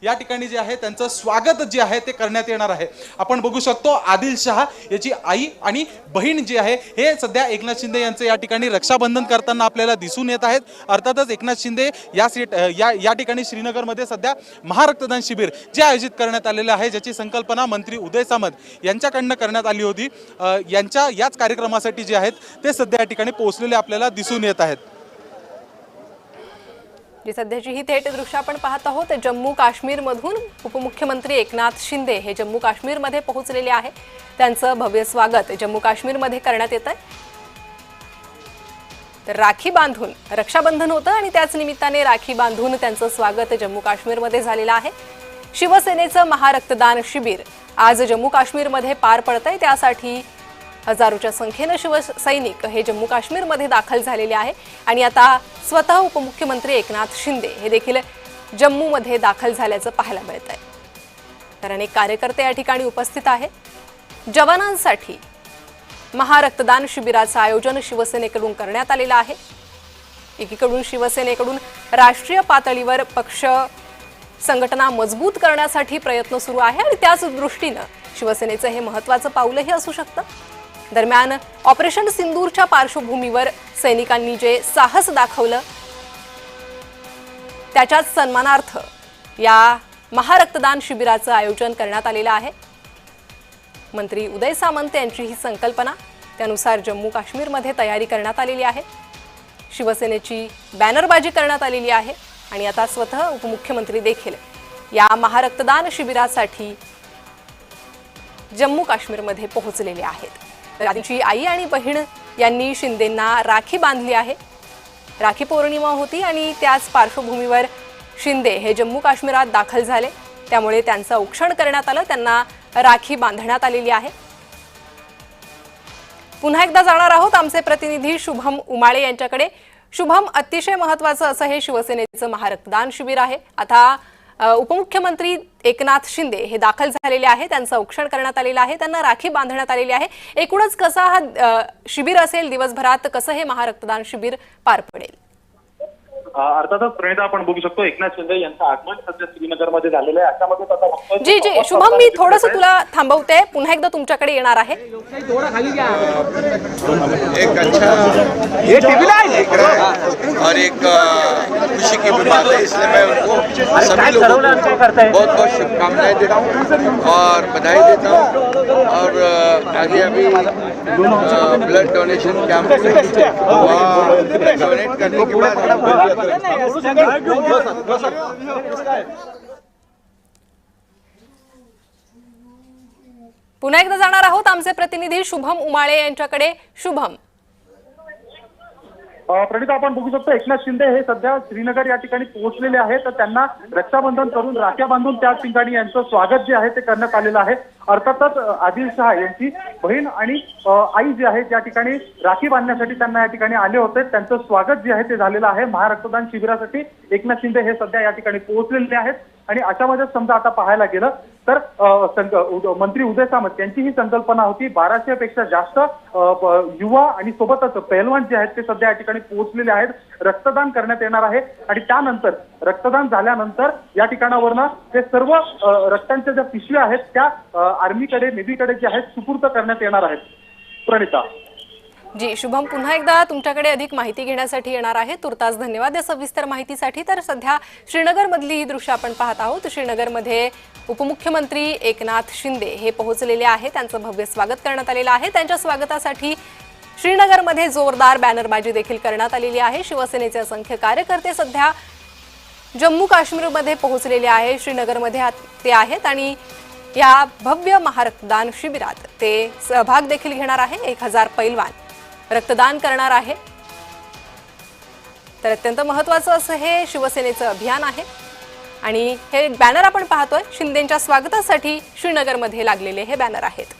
या ठिकाणी जे आहे त्यांचं स्वागत जे आहे ते करण्यात येणार आहे। आपण बघू शकतो आदिल शहा याची आई आणि बहीण जी आहे हे सध्या एकनाथ शिंदे यांचे या ठिकाणी रक्षाबंधन करताना आपल्याला दिसून येत आहेत। अर्थातच एकनाथ शिंदे या ठिकाणी श्रीनगरमध्ये सध्या महारक्तदान शिबिर जे आयोजित करण्यात आलेले आहे, ज्याची संकल्पना मंत्री उदय सामंत यांच्याकडून करण्यात आली होती। यांच्या याच कार्यक्रमासाठी जे आहेत ते सध्या या ठिकाणी पोहोचलेले आपल्याला दिसून येत आहेत। जी सध्याची ही थेट दृश्य आपण पाहत आहोत जम्मू काश्मीर मधून उपमुख्यमंत्री एकनाथ शिंदे हे जम्मू काश्मीर मध्ये पोहोचलेले आहे। त्यांचं भव्य स्वागत जम्मू काश्मीर मध्ये करण्यात येत आहे। तर राखी बांधून रक्षाबंधन होतं आणि त्याच निमित्ताने राखी बांधून त्यांचं स्वागत जम्मू काश्मीर मध्ये झालेलं आहे। शिवसेनेचं महारक्तदान शिबिर आज जम्मू काश्मीर मध्ये पार पडतंय, त्यासाठी हजारोच्या संख्येने शिवसैनिक हे जम्मू काश्मीर मध्ये दाखल झालेले आहे आणि आता स्वतः उपमुख्यमंत्री एकनाथ शिंदे हे देखील जम्मू मध्ये दाखल झाल्याचं पाहायला मिळत आहे। तर अनेक कार्यकर्ते या ठिकाणी उपस्थित आहेत। जवानांसाठी महारक्तदान शिबिराचं आयोजन शिवसेनेकडून करण्यात आलेलं आहे। एकीकडून शिवसेनेकडून राष्ट्रीय पातळीवर पक्ष संघटना मजबूत करण्यासाठी प्रयत्न सुरू आहे आणि त्याच दृष्टीने शिवसेनेचं हे महत्त्वाचं पाऊलही असू शकतं। दरम्यान ऑपरेशन सिंदूरच्या पार्श्वभूमीवर सैनिकांनी जे साहस दाखवलं त्याच्याच सन्मानार्थ या महारक्तदान शिबिराचं आयोजन करण्यात आलेलं आहे। मंत्री उदय सामंत यांची ही संकल्पना, त्यानुसार जम्मू काश्मीरमध्ये तयारी करण्यात आलेली आहे। शिवसेनेची बॅनरबाजी करण्यात आलेली आहे आणि आता स्वतः उपमुख्यमंत्री देखील या महारक्तदान शिबिरासाठी जम्मू काश्मीरमध्ये पोहोचलेले आहेत। तर आदिलची आई आणि बहीण यांनी शिंदेंना राखी बांधली आहे। राखी पौर्णिमा होती आणि त्याच पार्श्वभूमीवर शिंदे हे जम्मू काश्मीरात दाखल झाले, त्यामुळे त्यांचं औक्षण करण्यात आलं, त्यांना राखी बांधण्यात आलेली आहे। पुन्हा एकदा जाणार आहोत आमचे प्रतिनिधी शुभम उमाळे यांच्याकडे। शुभम, अतिशय महत्त्वाचं असं हे शिवसेनेचं महारक्तदान शिबिर आहे। आता उपमुख्यमंत्री एकनाथ शिंदे हे दाखल झालेले आहे, त्यांचं औक्षण करण्यात आलेलं आहे, त्यांना राखी बांधण्यात आलेली आहे। एकूणच कसा हा शिबिर असेल, दिवसभरात कसं हे महारक्तदान शिबिर पार पडेल? अर्थातच प्रणिता, आपण बघू शकतो एकनाथ शिंदे यांचं आगमन सध्या श्रीनगरमध्ये झालेलं आहे। अशामध्ये आता जी शुभम, मी थोडंसं तुला थांबवते, पुन्हा एकदा तुमच्याकडे येणार आहे। एक अच्छा ये और एक खुशी की भी बात है, इसलिए मैं उनको सभी लोगों को बहुत बहुत शुभकामनाएं देता हूँ और बधाई देता हूँ। और आगे अभी ब्लड डोनेशन कैंप डोनेट करने के बाद पुन्हा एकदा जाणार आहोत आमचे प्रतिनिधी शुभम उमाळे यांच्याकडे। शुभम, प्रणिता, आपण बघू शकतो एकनाथ शिंदे हे सध्या श्रीनगर या ठिकाणी पोहोचलेले आहेत। तर त्यांना रक्षाबंधन करून राख्या बांधून त्या ठिकाणी यांचं स्वागत जे आहे ते करण्यात आलेलं आहे। अर्थातच आदिल शहा यांची बहीण आणि आई जे आहे त्या ठिकाणी राखी बांधण्यासाठी त्यांना या ठिकाणी आले होते, त्यांचं स्वागत जे आहे ते झालेलं आहे। महारक्तदान शिबिरासाठी एकनाथ शिंदे हे सध्या या ठिकाणी पोहोचलेले आहेत आणि अशामध्ये समजा आता पाहायला गेलं तर मंत्री उदय सामंत यांची ही संकल्पना होती। 1200 पेक्षा जास्त युवा आणि सोबतच पहलवान जे आहेत ते सध्या या ठिकाणी पोहोचलेले आहेत। रक्तदान करण्यात येणार आहे आणि त्यानंतर रक्तदान झाल्यानंतर या ठिकाणावरनं हे सर्व रक्तांच्या ज्या पिशव्या आहेत त्या आर्मीकडे, नेव्हीकडे जे आहेत सुपूर्द करण्यात येणार आहेत। प्रणिता जी शुभम, पुन्हा एकदा तुमच्याकडे अधिक माहिती घेण्यासाठी येणार आहे। तुर्तास धन्यवाद या सविस्तर माहितीसाठी। तर सध्या श्रीनगर मधली ही दृश्य आपण पाहत आहोत। श्रीनगरमध्ये उपमुख्यमंत्री एकनाथ शिंदे हे पोहोचलेले आहेत, त्यांचं भव्य स्वागत करण्यात आलेलं आहे। त्यांच्या स्वागतासाठी श्रीनगरमध्ये जोरदार बॅनरबाजी देखील करण्यात आलेली आहे। शिवसेनेचे असंख्य कार्यकर्ते सध्या जम्मू काश्मीरमध्ये पोहोचलेले आहे, श्रीनगरमध्ये ते आहेत आणि या भव्य महारक्तदान शिबिरात ते सहभाग देखील घेणार आहे। 1000 पैलवान रक्तदान करणार आहे। तर अत्यंत महत्त्वाचं असं हे शिवसेनेचं अभियान आहे आणि हे बॅनर आपण पाहतोय शिंदेंच्या स्वागतासाठी श्रीनगरमध्ये लागलेले हे बॅनर आहेत।